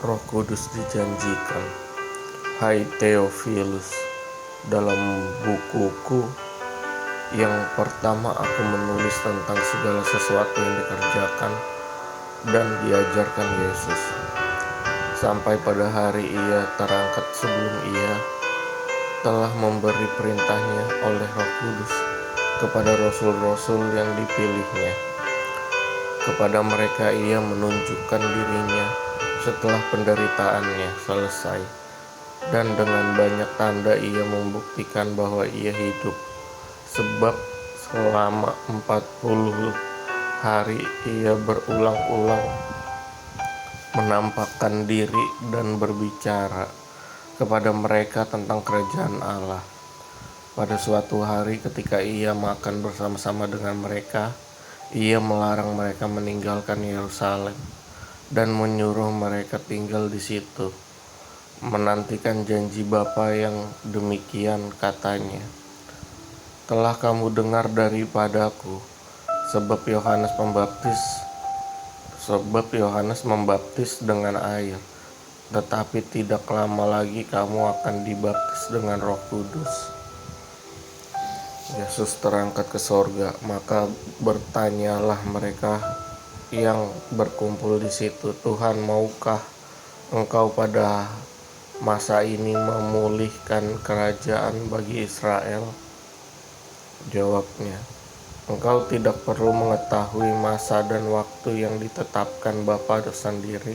Roh Kudus dijanjikan. Hai Theophilus, dalam bukuku yang pertama aku menulis tentang segala sesuatu yang dikerjakan dan diajarkan Yesus, sampai pada hari ia terangkat, sebelum ia telah memberi perintahnya oleh Roh Kudus kepada rasul-rasul yang dipilihnya. Kepada mereka ia menunjukkan dirinya setelah penderitaannya selesai, dan dengan banyak tanda ia membuktikan bahwa ia hidup. Sebab selama 40 hari ia berulang-ulang menampakkan diri dan berbicara kepada mereka tentang kerajaan Allah. Pada suatu hari ketika ia makan bersama-sama dengan mereka, ia melarang mereka meninggalkan Yerusalem dan menyuruh mereka tinggal di situ, menantikan janji Bapa yang demikian katanya. Telah kamu dengar daripadaku, sebab Yohanes membaptis dengan air, tetapi tidak lama lagi kamu akan dibaptis dengan Roh Kudus. Yesus terangkat ke sorga, maka bertanyalah mereka yang berkumpul di situ, Tuhan, maukah Engkau pada masa ini memulihkan kerajaan bagi Israel? Jawabnya, Engkau tidak perlu mengetahui masa dan waktu yang ditetapkan Bapa sendiri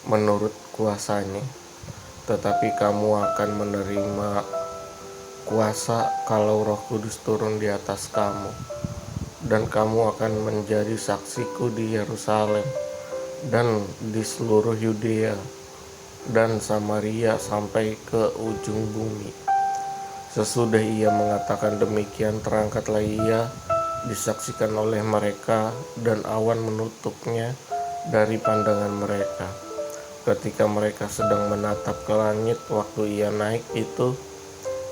menurut kuasanya, tetapi kamu akan menerima kuasa kalau Roh Kudus turun di atas kamu, dan kamu akan menjadi saksiku di Yerusalem dan di seluruh Yudea dan Samaria sampai ke ujung bumi. Sesudah ia mengatakan demikian, terangkatlah ia disaksikan oleh mereka, dan awan menutupnya dari pandangan mereka. Ketika mereka sedang menatap ke langit waktu ia naik itu,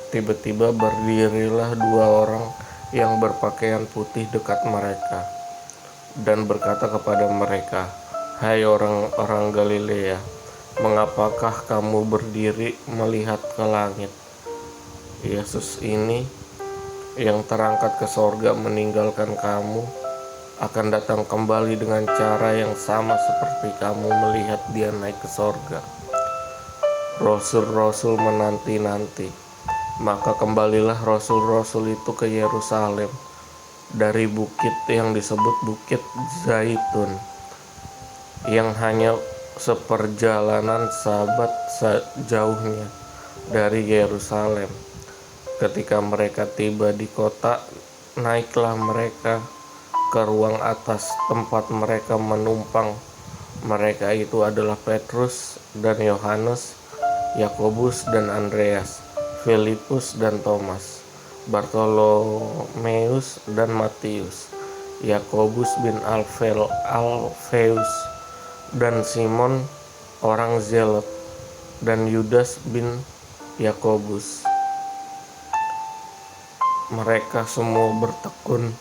tiba-tiba berdirilah dua orang yang berpakaian putih dekat mereka, dan berkata kepada mereka, Hai orang-orang Galilea, mengapakah kamu berdiri melihat ke langit? Yesus ini yang terangkat ke sorga meninggalkan kamu akan datang kembali dengan cara yang sama seperti kamu melihat dia naik ke sorga. Rasul-rasul menanti-nanti, maka kembalilah rasul-rasul itu ke Yerusalem dari bukit yang disebut Bukit Zaitun, yang hanya seperjalanan sabat sejauhnya dari Yerusalem. Ketika mereka tiba di kota, naiklah mereka ke ruang atas tempat mereka menumpang. Mereka itu adalah Petrus dan Yohanes, Yakobus dan Andreas, Filipus dan Thomas, Bartolomeus dan Matius, Yakobus bin Alfeus dan Simon orang Zelot, dan Yudas bin Yakobus. Mereka semua bertekun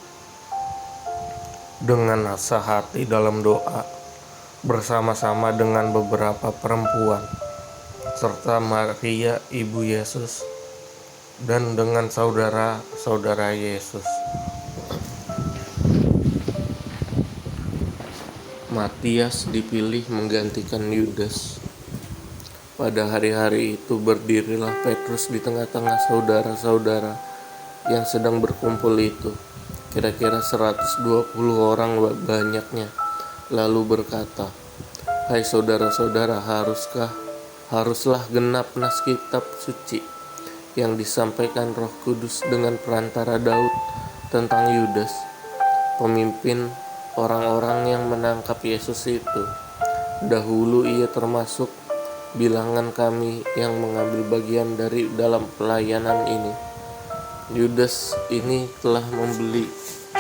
dengan sehati dalam doa bersama-sama dengan beberapa perempuan, serta Maria ibu Yesus, dan dengan saudara-saudara Yesus. Matias dipilih menggantikan Yudas. Pada hari-hari itu berdirilah Petrus di tengah-tengah saudara-saudara yang sedang berkumpul itu, kira-kira 120 orang banyaknya, lalu berkata, Hai saudara-saudara, haruslah genap nas kitab suci yang disampaikan Roh Kudus dengan perantara Daud tentang Yudas, pemimpin orang-orang yang menangkap Yesus itu. Dahulu ia termasuk bilangan kami yang mengambil bagian dari dalam pelayanan ini. Yudas ini telah membeli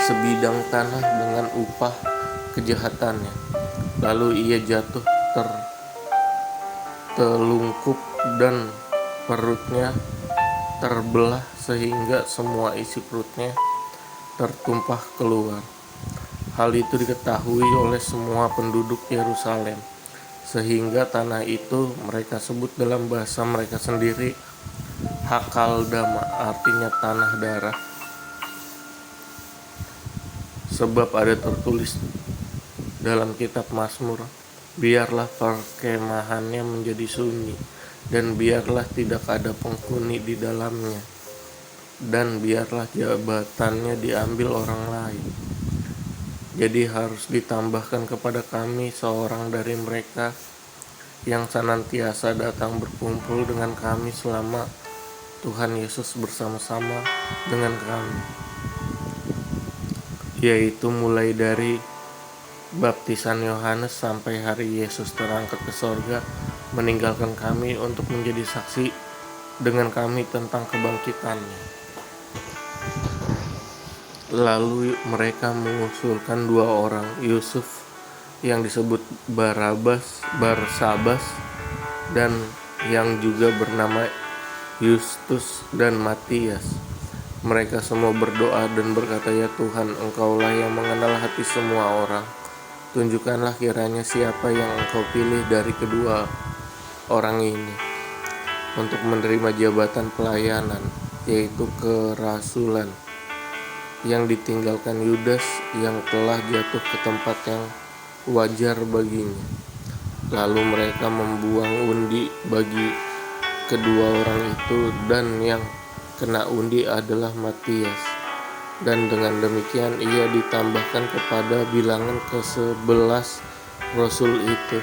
sebidang tanah dengan upah kejahatannya. Lalu ia jatuh tertelungkup dan perutnya terbelah sehingga semua isi perutnya tertumpah keluar. Hal itu diketahui oleh semua penduduk Yerusalem, sehingga tanah itu mereka sebut dalam bahasa mereka sendiri Hakaldama, artinya tanah darah. Sebab ada tertulis dalam kitab Mazmur, biarlah perkemahannya menjadi sunyi, dan biarlah tidak ada penghuni di dalamnya, dan biarlah jabatannya diambil orang lain. Jadi harus ditambahkan kepada kami seorang dari mereka yang senantiasa datang berkumpul dengan kami selama Tuhan Yesus bersama-sama dengan kami, yaitu mulai dari baptisan Yohanes sampai hari Yesus terangkat ke sorga, meninggalkan kami untuk menjadi saksi dengan kami tentang kebangkitannya. Lalu mereka mengusulkan 2 orang, Yusuf yang disebut Barsabas, dan yang juga bernama Yustus dan Matias. Mereka semua berdoa dan berkata, ya Tuhan, Engkaulah yang mengenal hati semua orang. Tunjukkanlah kiranya siapa yang Engkau pilih dari kedua orang ini untuk menerima jabatan pelayanan, yaitu kerasulan, yang ditinggalkan Yudas yang telah jatuh ke tempat yang wajar baginya. Lalu mereka membuang undi bagi kedua orang itu, dan yang kena undi adalah Matias. Dan dengan demikian ia ditambahkan kepada bilangan ke-11 Rasul itu.